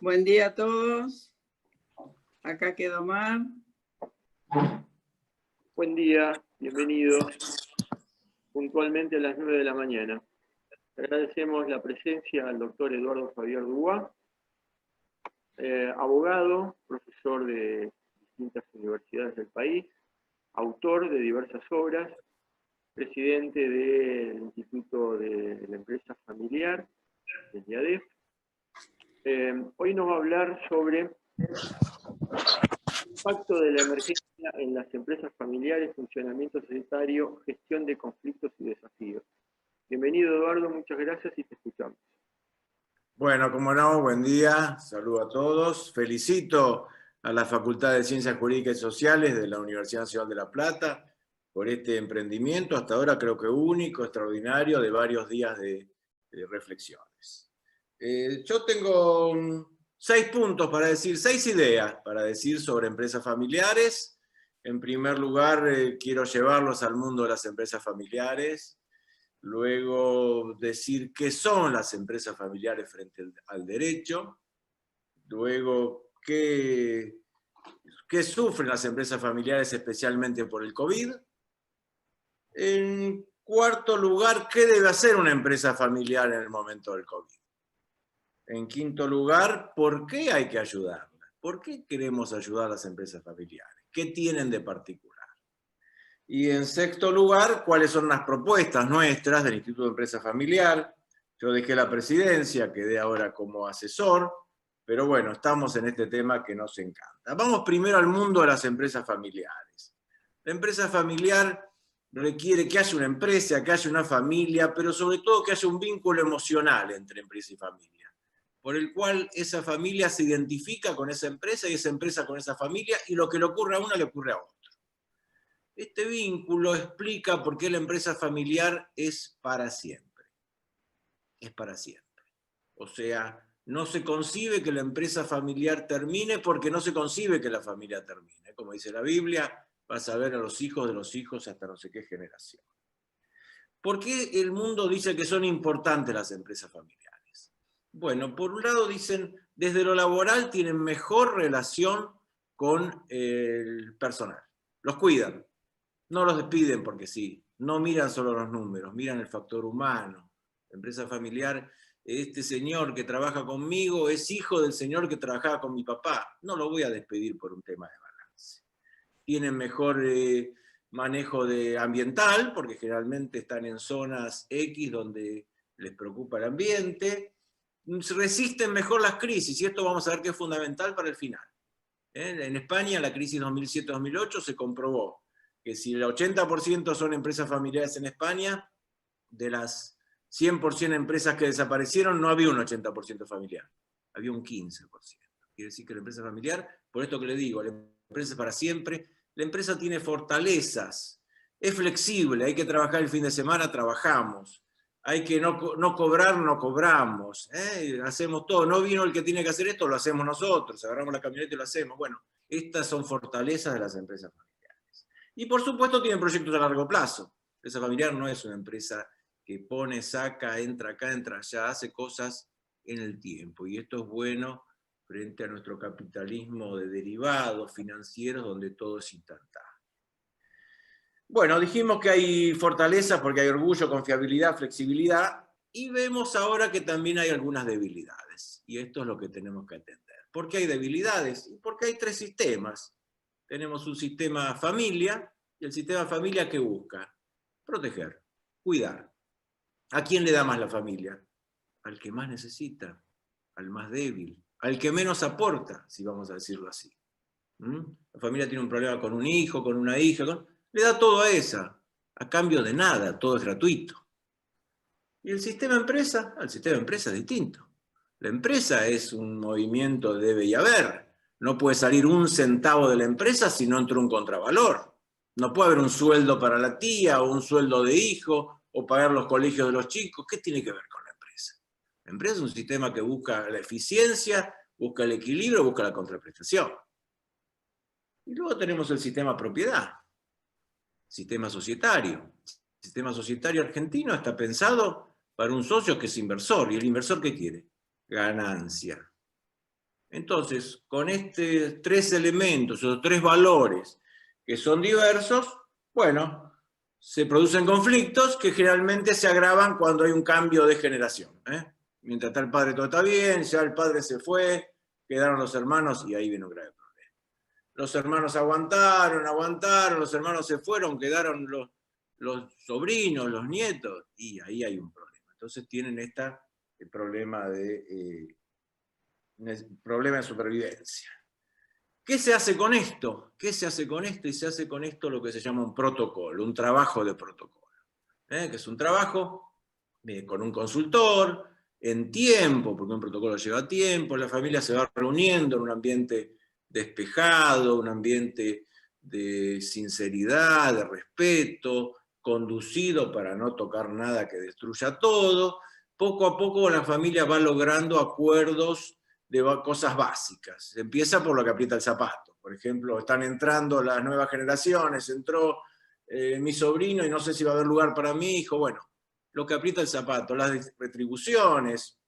Buen día a todos. Acá quedó Omar. Buen día, bienvenidos puntualmente a las 9 de la mañana. Agradecemos la presencia al doctor Eduardo Javier Dúa, abogado, profesor de distintas universidades del país, autor de diversas obras, presidente del Instituto de la Empresa Familiar, del IADEF. Hoy nos va a hablar sobre el impacto de la emergencia en las empresas familiares, funcionamiento societario, gestión de conflictos y desafíos. Bienvenido, Eduardo, muchas gracias y te escuchamos. Bueno, como no, buen día, saludo a todos. Felicito a la Facultad de Ciencias Jurídicas y Sociales de la Universidad Nacional de La Plata por este emprendimiento, hasta ahora creo que único, extraordinario, de varios días de reflexiones. Yo tengo 6 puntos para decir, 6 ideas para decir sobre empresas familiares. En primer lugar, quiero llevarlos al mundo de las empresas familiares. Luego decir qué son las empresas familiares frente al derecho. Luego qué sufren las empresas familiares especialmente por el COVID. En cuarto lugar, ¿qué debe hacer una empresa familiar en el momento del COVID? En quinto lugar, ¿por qué hay que ayudarlas? ¿Por qué queremos ayudar a las empresas familiares? ¿Qué tienen de particular? Y en sexto lugar, ¿cuáles son las propuestas nuestras del Instituto de Empresa Familiar? Yo dejé la presidencia, quedé ahora como asesor, pero bueno, estamos en este tema que nos encanta. Vamos primero al mundo de las empresas familiares. La empresa familiar requiere que haya una empresa, que haya una familia, pero sobre todo que haya un vínculo emocional entre empresa y familia, por el cual esa familia se identifica con esa empresa y esa empresa con esa familia, y lo que le ocurre a una le ocurre a otra. Este vínculo explica por qué la empresa familiar es para siempre. Es para siempre. O sea, no se concibe que la empresa familiar termine porque no se concibe que la familia termine. Como dice la Biblia, vas a ver a los hijos de los hijos hasta no sé qué generación. ¿Por qué el mundo dice que son importantes las empresas familiares? Bueno, por un lado dicen, desde lo laboral tienen mejor relación con el personal. Los cuidan. No los despiden porque sí, no miran solo los números, miran el factor humano. La empresa familiar, este señor que trabaja conmigo es hijo del señor que trabajaba con mi papá. No lo voy a despedir por un tema de balance. Tienen mejor manejo ambiental, porque generalmente están en zonas X donde les preocupa el ambiente. Resisten mejor las crisis, y esto vamos a ver que es fundamental para el final. En España, la crisis 2007-2008 se comprobó que si el 80% son empresas familiares en España, de las 100% empresas que desaparecieron, no había un 80% familiar, había un 15%. Quiere decir que la empresa familiar, por esto que le digo, la empresa es para siempre, la empresa tiene fortalezas, es flexible, hay que trabajar el fin de semana, trabajamos, hay que no cobrar, no cobramos, hacemos todo, no vino el que tiene que hacer esto, lo hacemos nosotros, agarramos la camioneta y lo hacemos. Bueno, estas son fortalezas de las empresas familiares. Y por supuesto tienen proyectos a largo plazo. La empresa familiar no es una empresa que pone, saca, entra acá, entra allá, hace cosas en el tiempo. Y esto es bueno frente a nuestro capitalismo de derivados financieros donde todo es instantáneo. Bueno, dijimos que hay fortalezas porque hay orgullo, confiabilidad, flexibilidad, y vemos ahora que también hay algunas debilidades. Y esto es lo que tenemos que atender. ¿Por qué hay debilidades? Porque hay 3 sistemas. Tenemos un sistema familia, y el sistema familia que busca proteger, cuidar. ¿A quién le da más la familia? Al que más necesita, al más débil, al que menos aporta, si vamos a decirlo así. La familia tiene un problema con un hijo, con una hija, le da todo a esa, a cambio de nada, todo es gratuito. ¿Y el sistema empresa? El sistema empresa es distinto. La empresa es un movimiento de debe y haber. No puede salir un centavo de la empresa si no entra un contravalor. No puede haber un sueldo para la tía, o un sueldo de hijo, o pagar los colegios de los chicos. ¿Qué tiene que ver con la empresa? La empresa es un sistema que busca la eficiencia, busca el equilibrio, busca la contraprestación. Y luego tenemos el sistema propiedad, sistema societario. El sistema societario argentino está pensado para un socio que es inversor. ¿Y el inversor qué quiere? Ganancia. Entonces, con estos 3 elementos, o 3 valores que son diversos, bueno, se producen conflictos que generalmente se agravan cuando hay un cambio de generación. Mientras está el padre todo está bien, ya el padre se fue, quedaron los hermanos y ahí viene un grave problema. Los hermanos aguantaron, los hermanos se fueron, quedaron los sobrinos, los nietos, y ahí hay un problema. Entonces tienen el problema de supervivencia. ¿Qué se hace con esto? ¿Qué se hace con esto? Y se hace con esto lo que se llama un protocolo, un trabajo de protocolo. Que es un trabajo con un consultor, en tiempo, porque un protocolo lleva tiempo, la familia se va reuniendo en un ambiente despejado, un ambiente de sinceridad, de respeto, conducido para no tocar nada que destruya todo. Poco a poco la familia va logrando acuerdos de cosas básicas. Se empieza por lo que aprieta el zapato. Por ejemplo, están entrando las nuevas generaciones, entró mi sobrino y no sé si va a haber lugar para mi hijo. Bueno, lo que aprieta el zapato, las retribuciones,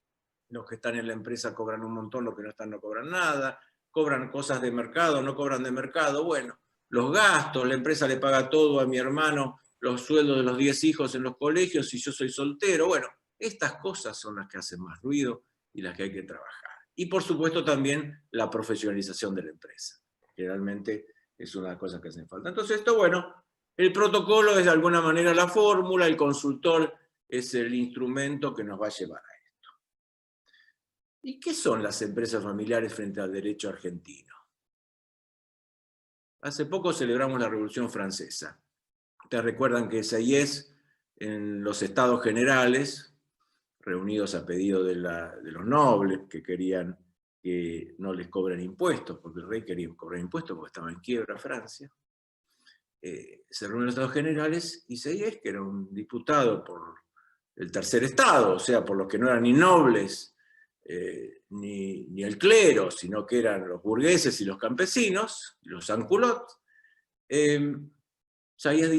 los que están en la empresa cobran un montón, los que no están no cobran nada, cobran cosas de mercado, no cobran de mercado. Bueno, los gastos, la empresa le paga todo a mi hermano, los sueldos de los 10 hijos en los colegios y yo soy soltero. Bueno, estas cosas son las que hacen más ruido y las que hay que trabajar. Y por supuesto también la profesionalización de la empresa. Generalmente es una de las cosas que hacen falta. Entonces esto, bueno, el protocolo es de alguna manera la fórmula, el consultor es el instrumento que nos va a llevar a esto. ¿Y qué son las empresas familiares frente al derecho argentino? Hace poco celebramos la Revolución Francesa. Ustedes recuerdan que Sieyès, en los Estados Generales, reunidos a pedido de los nobles que querían que no les cobren impuestos, porque el rey quería cobrar impuestos porque estaba en quiebra Francia. Se reúnen los Estados Generales y Sieyès, que era un diputado por el tercer estado, o sea, por los que no eran ni nobles ni el clero, sino que eran los burgueses y los campesinos, los sans-culottes. Sieyès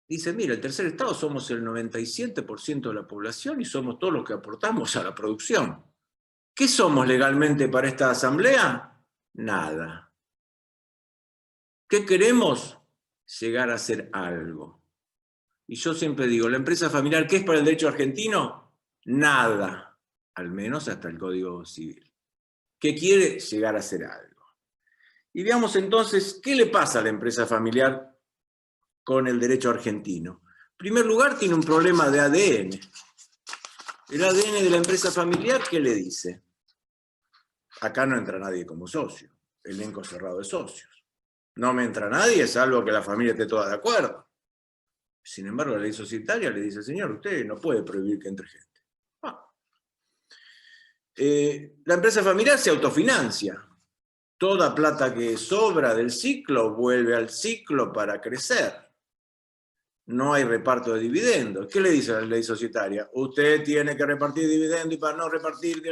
dice, mira, el tercer estado somos el 97% de la población y somos todos los que aportamos a la producción. ¿Qué somos legalmente para esta asamblea? Nada. ¿Qué queremos? Llegar a hacer algo. Y yo siempre digo, la empresa familiar, ¿qué es para el derecho argentino? Nada. Al menos hasta el Código Civil. ¿Qué quiere? Llegar a hacer algo. Y veamos entonces, ¿qué le pasa a la empresa familiar con el derecho argentino? En primer lugar, tiene un problema de ADN. El ADN de la empresa familiar, ¿qué le dice? Acá no entra nadie como socio, elenco cerrado de socios. No me entra nadie, salvo que la familia esté toda de acuerdo. Sin embargo, la ley societaria le dice, señor, usted no puede prohibir que entre gente. La empresa familiar se autofinancia. Toda plata que sobra del ciclo vuelve al ciclo para crecer. No hay reparto de dividendos. ¿Qué le dice la ley societaria? Usted tiene que repartir dividendos y para no repartir...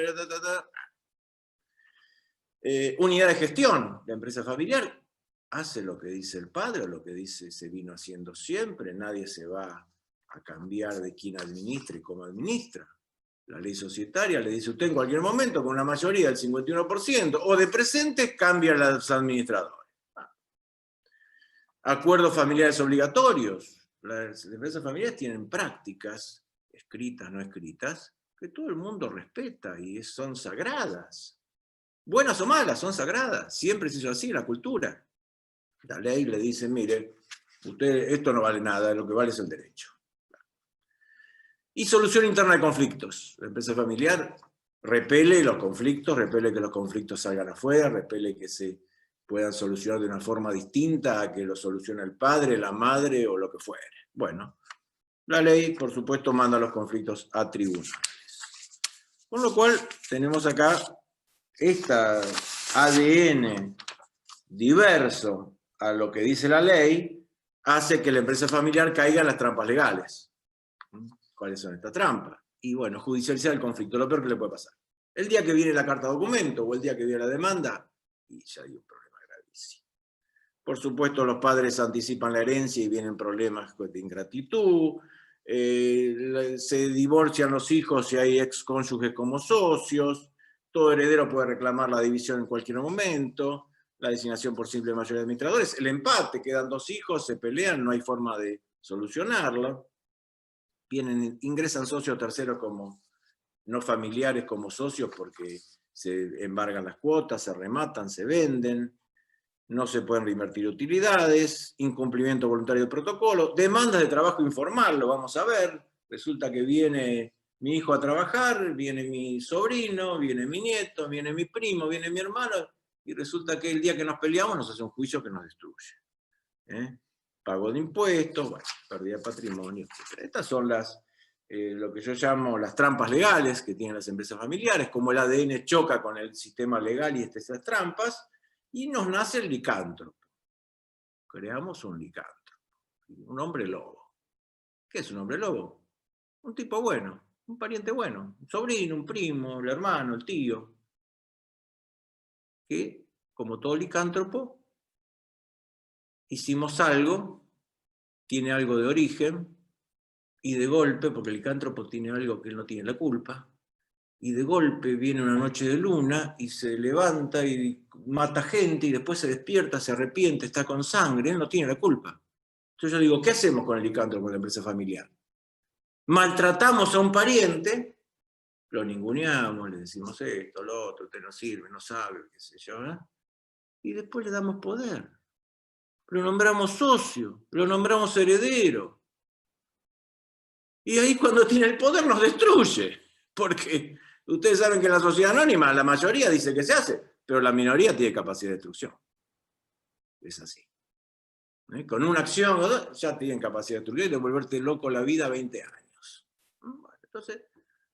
unidad de gestión. La empresa familiar hace lo que dice el padre o lo que se vino haciendo siempre. Nadie se va a cambiar de quién administra y cómo administra. La ley societaria le dice usted en cualquier momento, con una mayoría del 51%, o de presentes, cambia a los administradores. Acuerdos familiares obligatorios. Las empresas familiares tienen prácticas, escritas, no escritas, que todo el mundo respeta y son sagradas. Buenas o malas, son sagradas. Siempre se hizo así, la cultura. La ley le dice, mire, usted, esto no vale nada, lo que vale es el derecho. Y solución interna de conflictos. La empresa familiar repele los conflictos, repele que los conflictos salgan afuera, repele que se puedan solucionar de una forma distinta a que lo solucione el padre, la madre o lo que fuere. Bueno, la ley, por supuesto, manda los conflictos a tribunales. Con lo cual, tenemos acá esta ADN diverso a lo que dice la ley, hace que la empresa familiar caiga en las trampas legales. ¿Cuáles son estas trampas? Y bueno, judicializar el conflicto, lo peor que le puede pasar. El día que viene la carta documento o el día que viene la demanda, y ya hay un problema gravísimo. Por supuesto, los padres anticipan la herencia y vienen problemas de ingratitud, se divorcian los hijos si hay excónyuges como socios, todo heredero puede reclamar la división en cualquier momento, la designación por simple mayoría de administradores, el empate, quedan 2 hijos, se pelean, no hay forma de solucionarlo. Ingresan socios terceros como no familiares como socios porque se embargan las cuotas, se rematan, se venden, no se pueden reinvertir utilidades, incumplimiento voluntario del protocolo, demandas de trabajo informal, lo vamos a ver, resulta que viene mi hijo a trabajar, viene mi sobrino, viene mi nieto, viene mi primo, viene mi hermano, y resulta que el día que nos peleamos nos hace un juicio que nos destruye. Pago de impuestos, bueno, pérdida de patrimonio, etc. Estas son lo que yo llamo las trampas legales que tienen las empresas familiares, como el ADN choca con el sistema legal y estas trampas, y nos nace el licántropo. Creamos un licántropo, un hombre lobo. ¿Qué es un hombre lobo? Un tipo bueno, un pariente bueno, un sobrino, un primo, el hermano, el tío, que, como todo licántropo, hicimos algo, tiene algo de origen, y de golpe, porque el licántropo tiene algo que él no tiene la culpa, y de golpe viene una noche de luna y se levanta y mata gente y después se despierta, se arrepiente, está con sangre, él no tiene la culpa. Entonces yo digo, ¿qué hacemos con el licántropo en la empresa familiar? Maltratamos a un pariente, lo ninguneamos, le decimos esto, lo otro, usted no sirve, no sabe, qué sé yo, ¿eh? Y después le damos poder. Lo nombramos socio, lo nombramos heredero. Y ahí cuando tiene el poder nos destruye, porque ustedes saben que en la sociedad anónima la mayoría dice que se hace, pero la minoría tiene capacidad de destrucción. Es así. Con una acción o dos ya tienen capacidad de destruir y de volverte loco la vida 20 años. Bueno, entonces,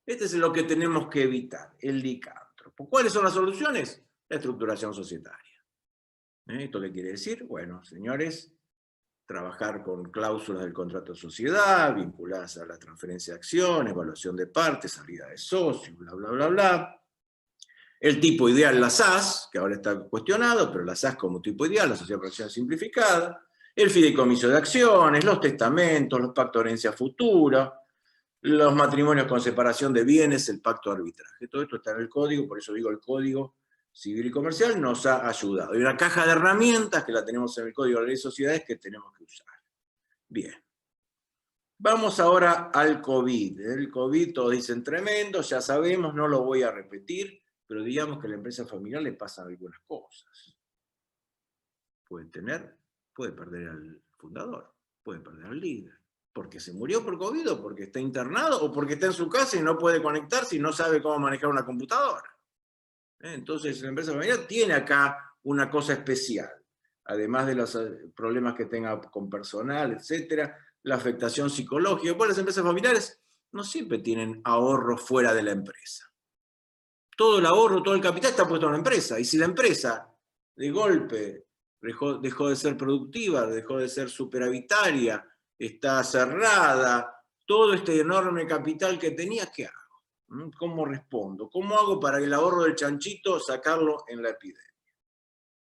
este es lo que tenemos que evitar, el licántropo. ¿Cuáles son las soluciones? La estructuración societaria. ¿Esto qué quiere decir? Bueno, señores, trabajar con cláusulas del contrato de sociedad, vinculadas a la transferencia de acciones, evaluación de partes, salida de socios, bla, bla, bla, bla. El tipo ideal, la SAS, que ahora está cuestionado, pero la SAS como tipo ideal, la sociedad por acción simplificada. El fideicomiso de acciones, los testamentos, los pactos de herencia futura, los matrimonios con separación de bienes, el pacto de arbitraje. Todo esto está en el código, por eso digo el Código Civil y Comercial nos ha ayudado. Hay una caja de herramientas que la tenemos en el Código de la Ley de Sociedades que tenemos que usar. Bien. Vamos ahora al COVID. El COVID, todos dicen tremendo, ya sabemos, no lo voy a repetir, pero digamos que a la empresa familiar le pasan algunas cosas. Puede perder al fundador, puede perder al líder, porque se murió por COVID o porque está internado o porque está en su casa y no puede conectarse y no sabe cómo manejar una computadora. Entonces la empresa familiar tiene acá una cosa especial, además de los problemas que tenga con personal, etcétera, la afectación psicológica. Pues las empresas familiares no siempre tienen ahorro fuera de la empresa. Todo el ahorro, todo el capital está puesto en la empresa, y si la empresa de golpe dejó de ser productiva, dejó de ser superavitaria, está cerrada, todo este enorme capital que tenía, ¿qué hago? ¿Cómo respondo? ¿Cómo hago para el ahorro del chanchito sacarlo en la epidemia?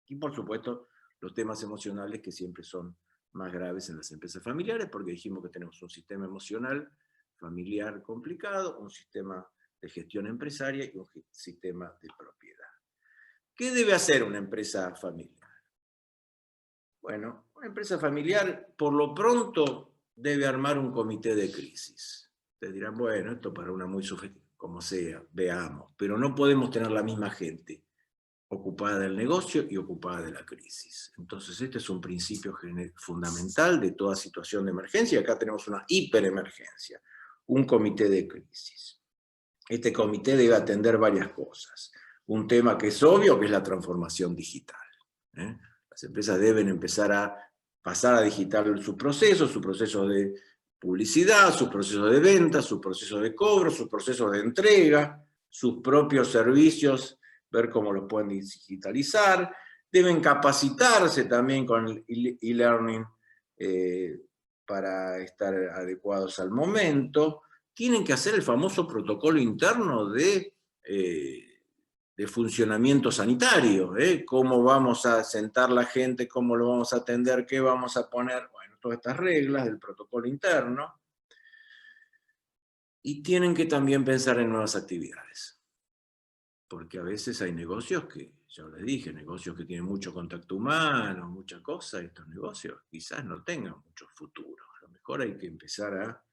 Y por supuesto, los temas emocionales que siempre son más graves en las empresas familiares, porque dijimos que tenemos un sistema emocional familiar complicado, un sistema de gestión empresaria y un sistema de propiedad. ¿Qué debe hacer una empresa familiar? Bueno, una empresa familiar, por lo pronto, debe armar un comité de crisis. Ustedes dirán, bueno, esto para una muy como sea, veamos, pero no podemos tener la misma gente ocupada del negocio y ocupada de la crisis. Entonces este es un principio fundamental de toda situación de emergencia. Acá tenemos una hiperemergencia, un comité de crisis. Este comité debe atender varias cosas. Un tema que es obvio, que es la transformación digital. Las empresas deben empezar a pasar a digital sus procesos de publicidad, sus procesos de venta, sus procesos de cobro, sus procesos de entrega, sus propios servicios, ver cómo los pueden digitalizar. Deben capacitarse también con el e-learning para estar adecuados al momento. Tienen que hacer el famoso protocolo interno de funcionamiento sanitario, cómo vamos a sentar la gente, cómo lo vamos a atender, qué vamos a poner, bueno, todas estas reglas del protocolo interno. Y tienen que también pensar en nuevas actividades. porque a veces hay negocios que, ya les dije, negocios que tienen mucho contacto humano, mucha cosa, estos negocios quizás no tengan mucho futuro. A lo mejor hay que empezar a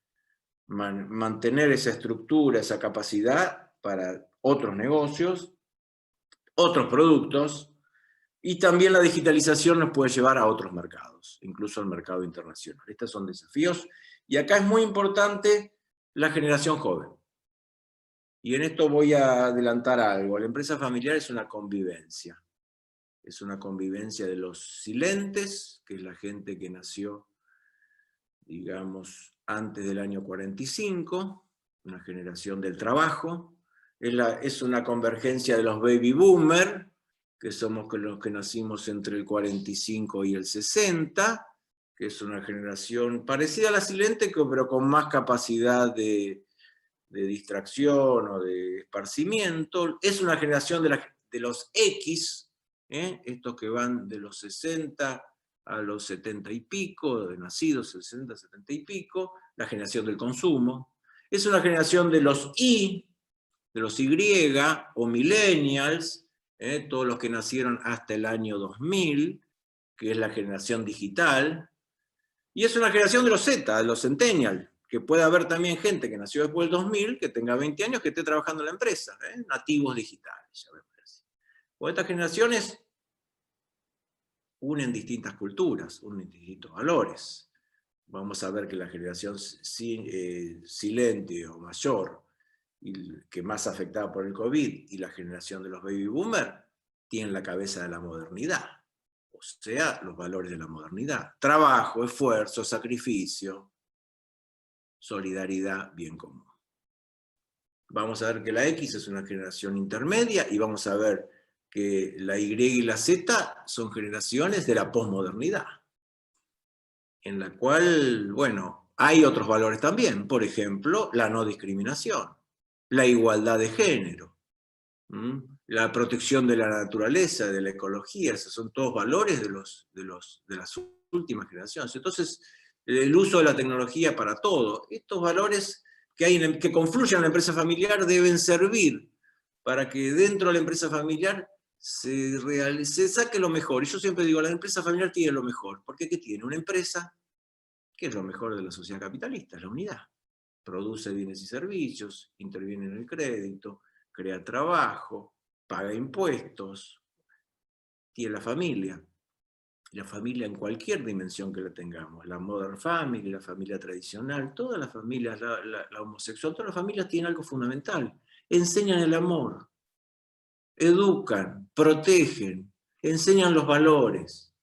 mantener esa estructura, esa capacidad para otros negocios, otros productos, y también la digitalización nos puede llevar a otros mercados, incluso al mercado internacional. Estos son desafíos, y acá es muy importante la generación joven. Y en esto voy a adelantar algo. La empresa familiar es una convivencia. Es una convivencia de los silentes, que es la gente que nació, digamos, antes del año 45, una generación del trabajo. Es una convergencia de los baby boomers, que somos los que nacimos entre el 45 y el 60, que es una generación parecida a la silente, pero con más capacidad de distracción o de esparcimiento. Es una generación de los X, estos que van de los 60 a los 70 y pico, de nacidos 60, 70 y pico, la generación del consumo. Es una generación de los Y, de los Y, o millennials, todos los que nacieron hasta el año 2000, que es la generación digital. Y es una generación de los Z, de los centennials, que puede haber también gente que nació después del 2000, que tenga 20 años, que esté trabajando en la empresa, nativos digitales. O estas generaciones unen distintas culturas, unen distintos valores. Vamos a ver que la generación silente o mayor, que más afectada por el COVID, y la generación de los baby boomers, tienen la cabeza de la modernidad. O sea, los valores de la modernidad. Trabajo, esfuerzo, sacrificio, solidaridad, bien común. Vamos a ver que la X es una generación intermedia, y vamos a ver que la Y y la Z son generaciones de la posmodernidad, en la cual, bueno, hay otros valores también. Por ejemplo, la no discriminación, la igualdad de género, la protección de la naturaleza, de la ecología. Esos son todos valores de las últimas generaciones. Entonces, el uso de la tecnología para todo. Estos valores que confluyen en la empresa familiar deben servir para que dentro de la empresa familiar se saque lo mejor. Y yo siempre digo, la empresa familiar tiene lo mejor. Porque ¿qué tiene? Una empresa, que es lo mejor de la sociedad capitalista, es la unidad. Produce bienes y servicios, interviene en el crédito, crea trabajo, paga impuestos, tiene la familia en cualquier dimensión que la tengamos, la modern family, la familia tradicional, todas las familias, la homosexual, todas las familias tienen algo fundamental: enseñan el amor, educan, protegen, enseñan los valores.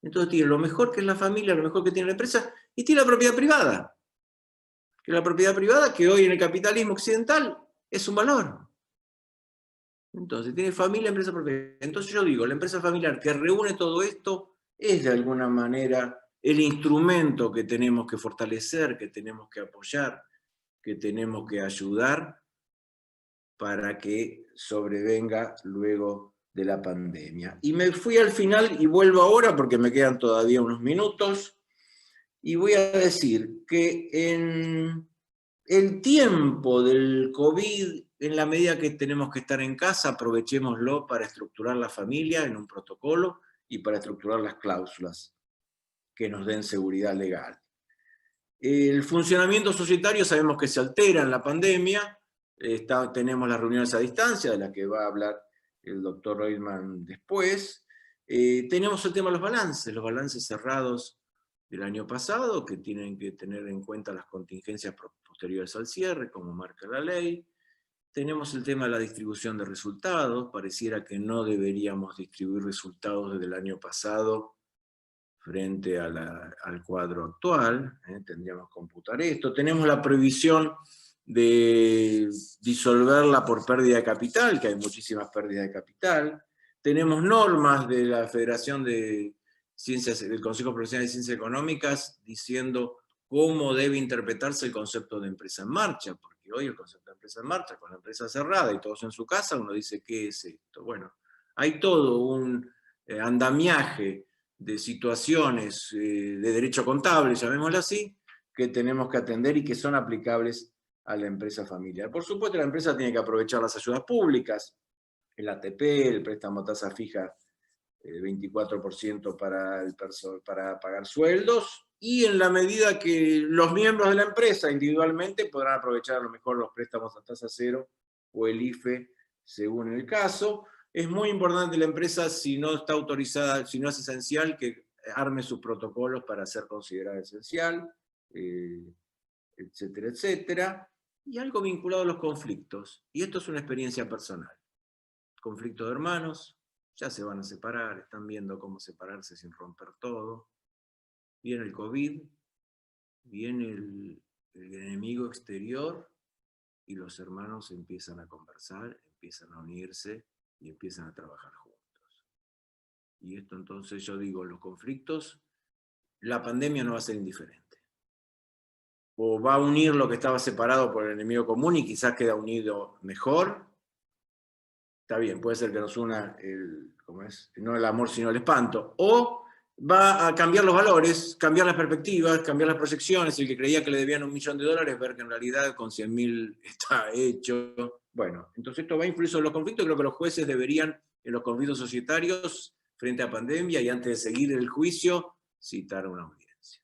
Entonces tiene lo mejor que es la familia, lo mejor que tiene la empresa, y tiene la propiedad privada. Que la propiedad privada, que hoy en el capitalismo occidental es un valor. Entonces tiene familia, empresa propia. Entonces yo digo, la empresa familiar que reúne todo esto es de alguna manera el instrumento que tenemos que fortalecer, que tenemos que apoyar, que tenemos que ayudar para que sobrevenga luego de la pandemia. Y me fui al final y vuelvo ahora porque me quedan todavía unos minutos, y voy a decir que en el tiempo del COVID, en la medida que tenemos que estar en casa, aprovechémoslo para estructurar la familia en un protocolo y para estructurar las cláusulas que nos den seguridad legal. El funcionamiento societario sabemos que se altera en la pandemia. Tenemos las reuniones a distancia, de las que va a hablar el doctor Reutemann después. Tenemos el tema de los balances cerrados del año pasado, que tienen que tener en cuenta las contingencias posteriores al cierre, como marca la ley. Tenemos el tema de la distribución de resultados. Pareciera que no deberíamos distribuir resultados desde el año pasado frente al cuadro actual. Tendríamos que computar esto. Tenemos la prohibición de disolverla por pérdida de capital, que hay muchísimas pérdidas de capital. Tenemos normas de la Federación de Ciencias, del Consejo Profesional de Ciencias Económicas, diciendo cómo debe interpretarse el concepto de empresa en marcha, porque hoy el concepto de empresa en marcha, con la empresa cerrada y todos en su casa, uno dice, ¿qué es esto? Bueno, hay todo un andamiaje de situaciones de derecho contable, llamémoslo así, que tenemos que atender y que son aplicables a la empresa familiar. Por supuesto, la empresa tiene que aprovechar las ayudas públicas, el ATP, el préstamo a tasa fija, 24% para pagar sueldos, y en la medida que los miembros de la empresa individualmente podrán aprovechar a lo mejor los préstamos a tasa cero o el IFE, según el caso. Es muy importante la empresa, si no está autorizada, si no es esencial, que arme sus protocolos para ser considerada esencial, etcétera, etcétera. Y algo vinculado a los conflictos, y esto es una experiencia personal. Conflicto de hermanos, ya se van a separar, están viendo cómo separarse sin romper todo. Viene el COVID, viene el enemigo exterior, y los hermanos empiezan a conversar, empiezan a unirse y empiezan a trabajar juntos. Y esto entonces yo digo, los conflictos, la pandemia no va a ser indiferente. O va a unir lo que estaba separado por el enemigo común y quizás queda unido mejor. Está bien, puede ser que nos una no el amor sino el espanto. O va a cambiar los valores, cambiar las perspectivas, cambiar las proyecciones. El que creía que le debían $1 millón, ver que en realidad con 100.000 está hecho. Bueno, entonces esto va a influir sobre los conflictos. Creo que los jueces deberían, en los conflictos societarios, frente a pandemia y antes de seguir el juicio, citar una audiencia.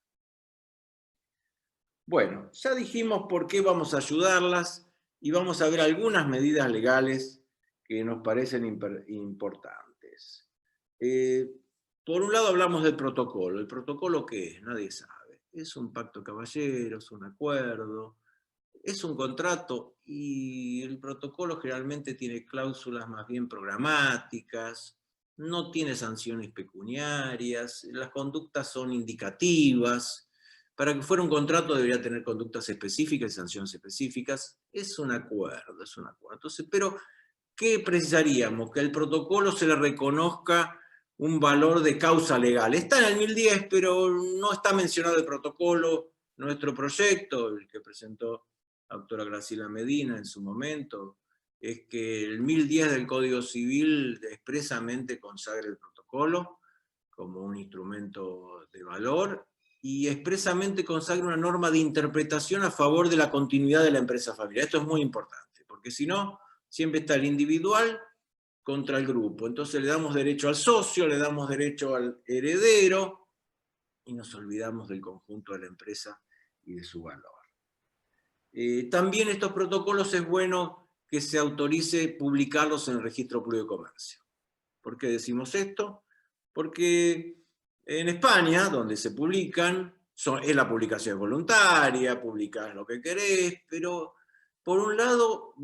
Bueno, ya dijimos por qué vamos a ayudarlas y vamos a ver algunas medidas legales que nos parecen importantes. Por un lado hablamos del protocolo. ¿El protocolo qué es? Nadie sabe. Es un pacto caballero, es un acuerdo, es un contrato, y el protocolo generalmente tiene cláusulas más bien programáticas, no tiene sanciones pecuniarias, las conductas son indicativas. Para que fuera un contrato debería tener conductas específicas y sanciones específicas. Es un acuerdo, es un acuerdo. Entonces, pero, ¿qué precisaríamos? Que el protocolo se le reconozca un valor de causa legal. Está en el 1010, pero no está mencionado el protocolo. Nuestro proyecto, el que presentó la doctora Graciela Medina en su momento, es que el 1010 del Código Civil expresamente consagra el protocolo como un instrumento de valor, y expresamente consagra una norma de interpretación a favor de la continuidad de la empresa familiar. Esto es muy importante, porque si no, siempre está el individual contra el grupo. Entonces le damos derecho al socio, le damos derecho al heredero, y nos olvidamos del conjunto de la empresa y de su valor. También estos protocolos es bueno que se autorice publicarlos en el Registro Público de Comercio. ¿Por qué decimos esto? Porque en España, donde se publican, es la publicación voluntaria, publicás lo que querés, pero por un lado,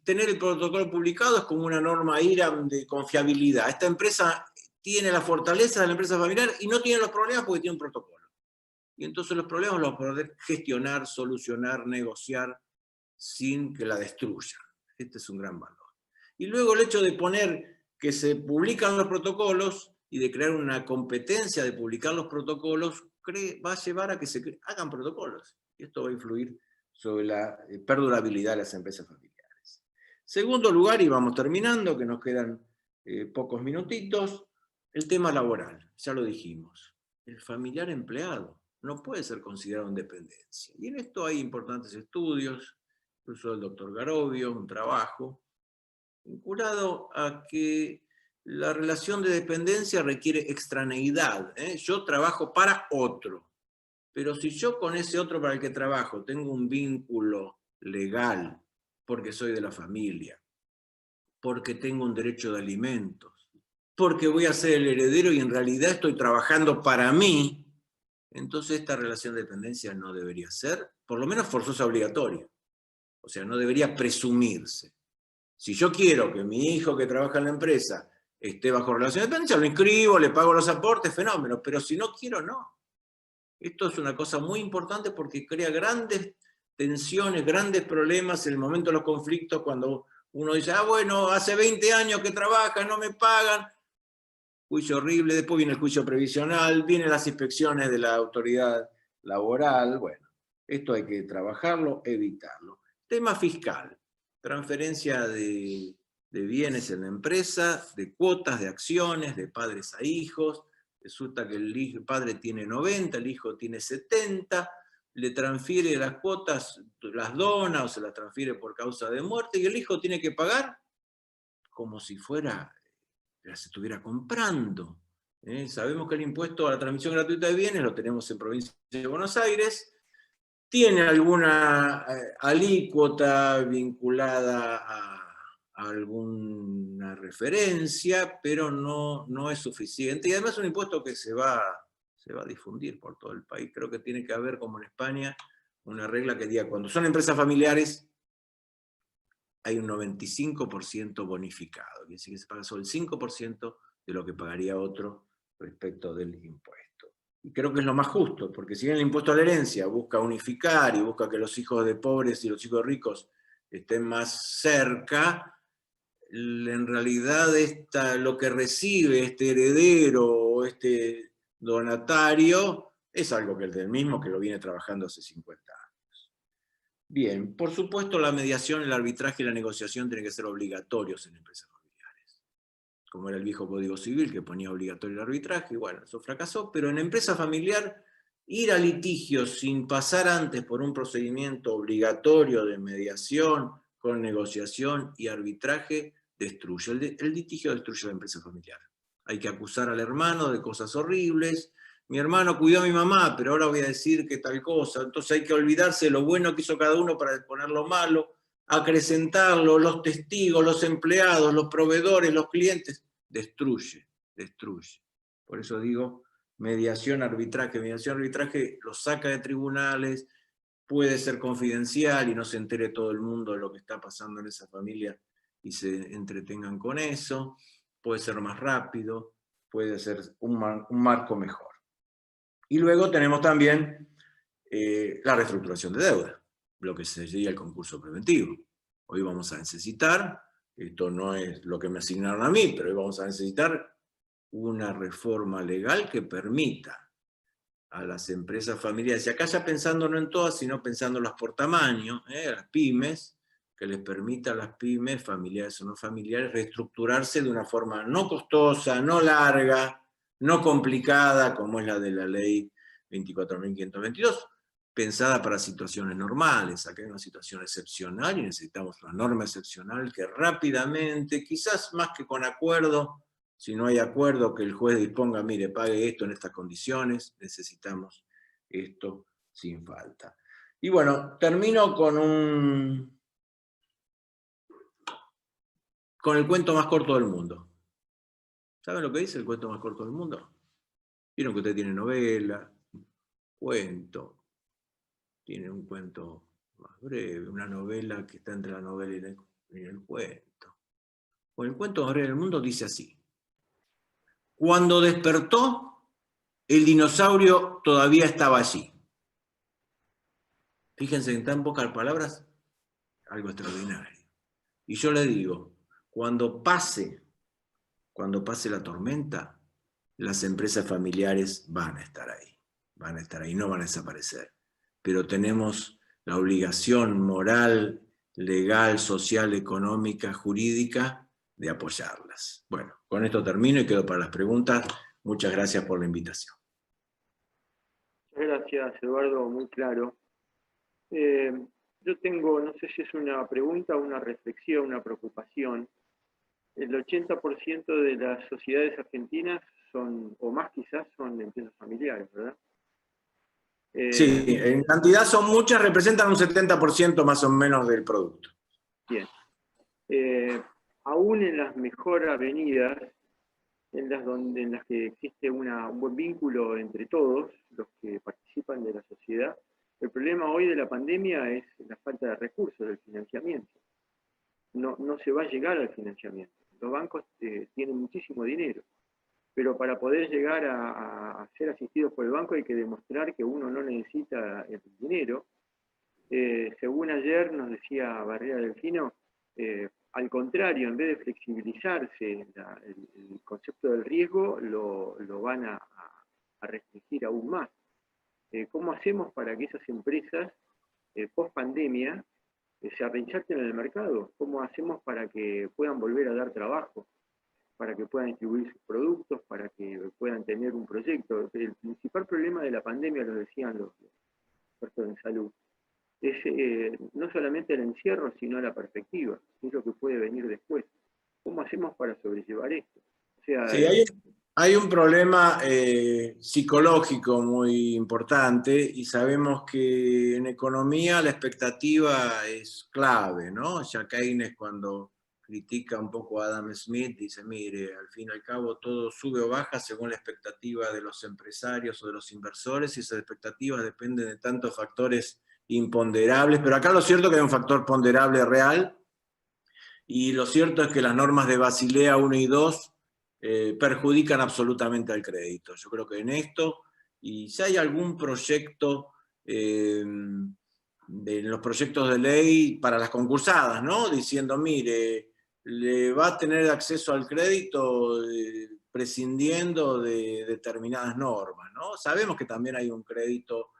tener el protocolo publicado es como una norma IRAM de confiabilidad. Esta empresa tiene la fortaleza de la empresa familiar y no tiene los problemas porque tiene un protocolo. Y entonces los problemas los podés gestionar, solucionar, negociar, sin que la destruyan. Este es un gran valor. Y luego el hecho de poner que se publican los protocolos y de crear una competencia de publicar los protocolos, va a llevar a que se hagan protocolos. Y esto va a influir sobre la perdurabilidad de las empresas familiares. Segundo lugar, y vamos terminando, que nos quedan pocos minutitos, el tema laboral, ya lo dijimos. El familiar empleado no puede ser considerado en dependencia. Y en esto hay importantes estudios, incluso el doctor Garovio, un trabajo, vinculado a que la relación de dependencia requiere extraneidad. Yo trabajo para otro, pero si yo con ese otro para el que trabajo tengo un vínculo legal, porque soy de la familia, porque tengo un derecho de alimentos, porque voy a ser el heredero y en realidad estoy trabajando para mí, entonces esta relación de dependencia no debería ser, por lo menos forzosa obligatoria. O sea, no debería presumirse. Si yo quiero que mi hijo que trabaja en la empresa esté bajo relación de dependencia, lo inscribo, le pago los aportes, fenómeno, pero si no quiero, no. Esto es una cosa muy importante porque crea grandes tensiones, grandes problemas en el momento de los conflictos, cuando uno dice, bueno, hace 20 años que trabaja, no me pagan, juicio horrible, después viene el juicio previsional, vienen las inspecciones de la autoridad laboral, bueno, esto hay que trabajarlo, evitarlo. Tema fiscal, transferencia de bienes en la empresa, de cuotas, de acciones, de padres a hijos. Resulta que el padre tiene 90, el hijo tiene 70, le transfiere las cuotas, las dona o se las transfiere por causa de muerte, y el hijo tiene que pagar. como si fuera, las estuviera comprando. Sabemos que el impuesto a la transmisión gratuita de bienes lo tenemos en provincia de Buenos Aires, tiene alguna alícuota vinculada a alguna referencia, pero no es suficiente. Y además es un impuesto que se va a difundir por todo el país. Creo que tiene que haber, como en España, una regla que diga, cuando son empresas familiares, hay un 95% bonificado. Quiere decir que se paga solo el 5% de lo que pagaría otro respecto del impuesto. Y creo que es lo más justo, porque si bien el impuesto a la herencia busca unificar y busca que los hijos de pobres y los hijos de ricos estén más cerca, en realidad lo que recibe este heredero o este donatario es algo que es del mismo que lo viene trabajando hace 50 años. Bien, por supuesto la mediación, el arbitraje y la negociación tienen que ser obligatorios en empresas familiares. Como era el viejo Código Civil que ponía obligatorio el arbitraje, y bueno, eso fracasó, pero en empresa familiar ir a litigios sin pasar antes por un procedimiento obligatorio de mediación con negociación y arbitraje destruye. El litigio destruye la empresa familiar. Hay que acusar al hermano de cosas horribles. Mi hermano cuidó a mi mamá, pero ahora voy a decir que tal cosa. Entonces hay que olvidarse de lo bueno que hizo cada uno para exponer lo malo, acrecentarlo, los testigos, los empleados, los proveedores, los clientes. Destruye. Por eso digo, mediación, arbitraje lo saca de tribunales, puede ser confidencial y no se entere todo el mundo de lo que está pasando en esa familia y se entretengan con eso, puede ser más rápido, puede ser un marco mejor. Y luego tenemos también la reestructuración de deuda, lo que sería el concurso preventivo. Hoy vamos a necesitar, esto no es lo que me asignaron a mí, pero hoy vamos a necesitar una reforma legal que permita a las empresas familiares, y acá ya pensando no en todas, sino pensándolas por tamaño, a las pymes, que les permita a las pymes, familiares o no familiares, reestructurarse de una forma no costosa, no larga, no complicada, como es la de la ley 24.522, pensada para situaciones normales. Acá hay una situación excepcional y necesitamos una norma excepcional que rápidamente, quizás más que con acuerdo, si no hay acuerdo, que el juez disponga, mire, pague esto en estas condiciones, necesitamos esto sin falta. Y bueno, termino con el cuento más corto del mundo. ¿Saben lo que dice el cuento más corto del mundo? Vieron que usted tiene novela, cuento, tiene un cuento más breve, una novela que está entre la novela y el cuento. Bueno, el cuento más breve del mundo dice así: cuando despertó, el dinosaurio todavía estaba allí. Fíjense, en tan pocas palabras, algo extraordinario. Y yo le digo, cuando pase la tormenta, las empresas familiares van a estar ahí, no van a desaparecer. Pero tenemos la obligación moral, legal, social, económica, jurídica, de apoyarlas. Bueno, con esto termino y quedo para las preguntas. Muchas gracias por la invitación. Gracias, Eduardo, muy claro. Yo tengo, no sé si es una pregunta, una reflexión, una preocupación. El 80% de las sociedades argentinas son, o más quizás, son empresas familiares, ¿verdad? Sí, en cantidad son muchas, representan un 70% más o menos del producto. Bien. Aún en las mejor avenidas, en las que existe un buen vínculo entre todos los que participan de la sociedad, el problema hoy de la pandemia es la falta de recursos, del financiamiento. No se va a llegar al financiamiento. Los bancos tienen muchísimo dinero, pero para poder llegar a ser asistidos por el banco hay que demostrar que uno no necesita el dinero. Según ayer nos decía Barrera Delfino, al contrario, en vez de flexibilizarse el concepto del riesgo, lo van a restringir aún más. ¿Cómo hacemos para que esas empresas, post pandemia, se reinserten en el mercado? ¿Cómo hacemos para que puedan volver a dar trabajo? Para que puedan distribuir sus productos, para que puedan tener un proyecto. El principal problema de la pandemia, lo decían los expertos en salud, es no solamente el encierro, sino la perspectiva, es lo que puede venir después. ¿Cómo hacemos para sobrellevar esto? O sea, Sí, hay un problema psicológico muy importante y sabemos que en economía la expectativa es clave, ¿no? Ya Keynes, cuando critica un poco a Adam Smith, dice, mire, al fin y al cabo todo sube o baja según la expectativa de los empresarios o de los inversores, y esas expectativas dependen de tantos factores imponderables, pero acá lo cierto es que hay un factor ponderable real, y lo cierto es que las normas de Basilea 1 y 2 perjudican absolutamente al crédito. Yo creo que en esto, y si hay algún proyecto, de los proyectos de ley para las concursadas, ¿no? Diciendo, mire, le va a tener acceso al crédito prescindiendo de determinadas normas, ¿no? Sabemos que también hay un crédito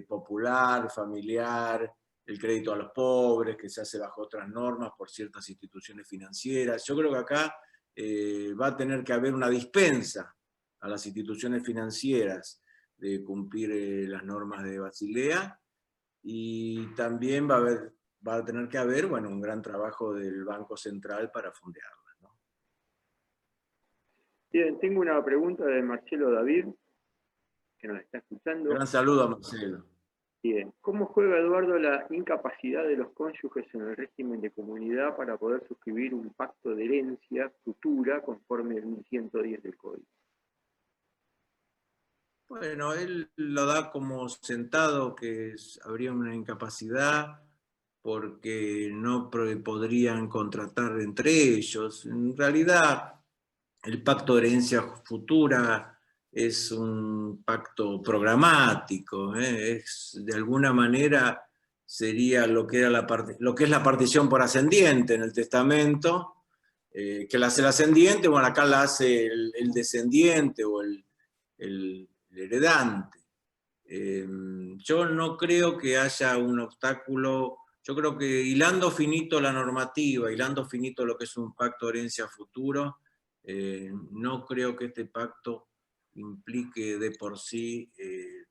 popular, familiar, el crédito a los pobres, que se hace bajo otras normas por ciertas instituciones financieras. Yo creo que acá va a tener que haber una dispensa a las instituciones financieras de cumplir las normas de Basilea, y también va a tener que haber, bueno, un gran trabajo del Banco Central para fondearla, ¿no? bien, tengo una pregunta de Marcelo David, que nos está escuchando. Gran saludo a Marcelo. Bien, ¿cómo juega Eduardo la incapacidad de los cónyuges en el régimen de comunidad para poder suscribir un pacto de herencia futura conforme el 1110 del Código? Bueno, él lo da como sentado que habría una incapacidad porque no podrían contratar entre ellos. En realidad, el pacto de herencia futura es un pacto programático, es, de alguna manera sería lo que, lo que es la partición por ascendiente en el testamento, que la hace el ascendiente, bueno, acá la hace el descendiente o el heredante. Yo no creo que haya un obstáculo. Yo creo que hilando finito la normativa, hilando finito lo que es un pacto de herencia futuro, no creo que este pacto implique de por sí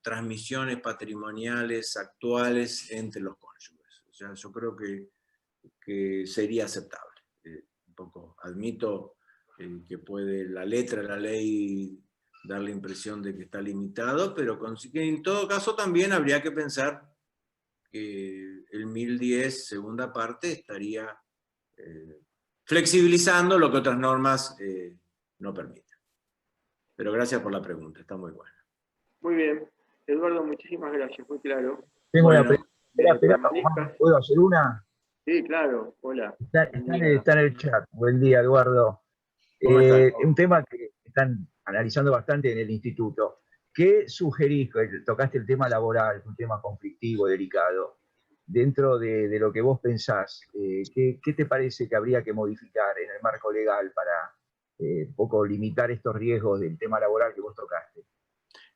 transmisiones patrimoniales actuales entre los cónyuges. O sea, yo creo que sería aceptable. Un poco admito que puede la letra de la ley dar la impresión de que está limitado, pero en todo caso también habría que pensar que el 1010, segunda parte, estaría flexibilizando lo que otras normas no permiten. Pero gracias por la pregunta, está muy buena. Muy bien, Eduardo, muchísimas gracias, muy claro. Tengo una Bueno, pregunta. Espera, ¿puedo hacer una? Sí, claro, hola. Está en el chat. Buen día, Eduardo. ¿Cómo estás? Un tema que están analizando bastante en el instituto. ¿Qué sugerís? Tocaste el tema laboral, un tema conflictivo, delicado. Dentro de lo que vos pensás, ¿qué te parece que habría que modificar en el marco legal para un poco limitar estos riesgos del tema laboral que vos tocaste?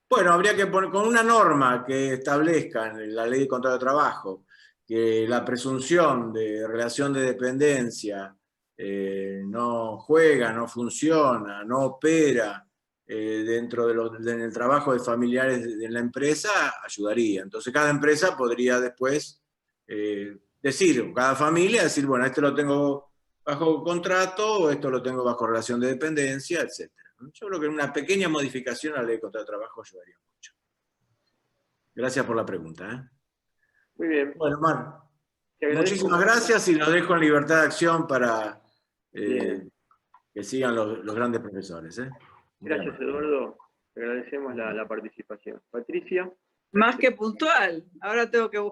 Bueno, habría que poner con una norma que establezca en la ley de contrato de trabajo que la presunción de relación de dependencia no juega, no funciona, no opera dentro del trabajo de familiares de la empresa, ayudaría. Entonces cada empresa podría después decir, cada familia decir, bueno, esto lo tengo bajo contrato, o esto lo tengo bajo relación de dependencia, etc. Yo creo que una pequeña modificación a la ley de contrato de trabajo ayudaría mucho. Gracias por la pregunta. Muy bien. Bueno, Mar, muchísimas gracias, y los dejo en libertad de acción para que sigan los grandes profesores. Gracias, Eduardo. Te agradecemos la participación. Patricia. Más que puntual. Ahora tengo que buscar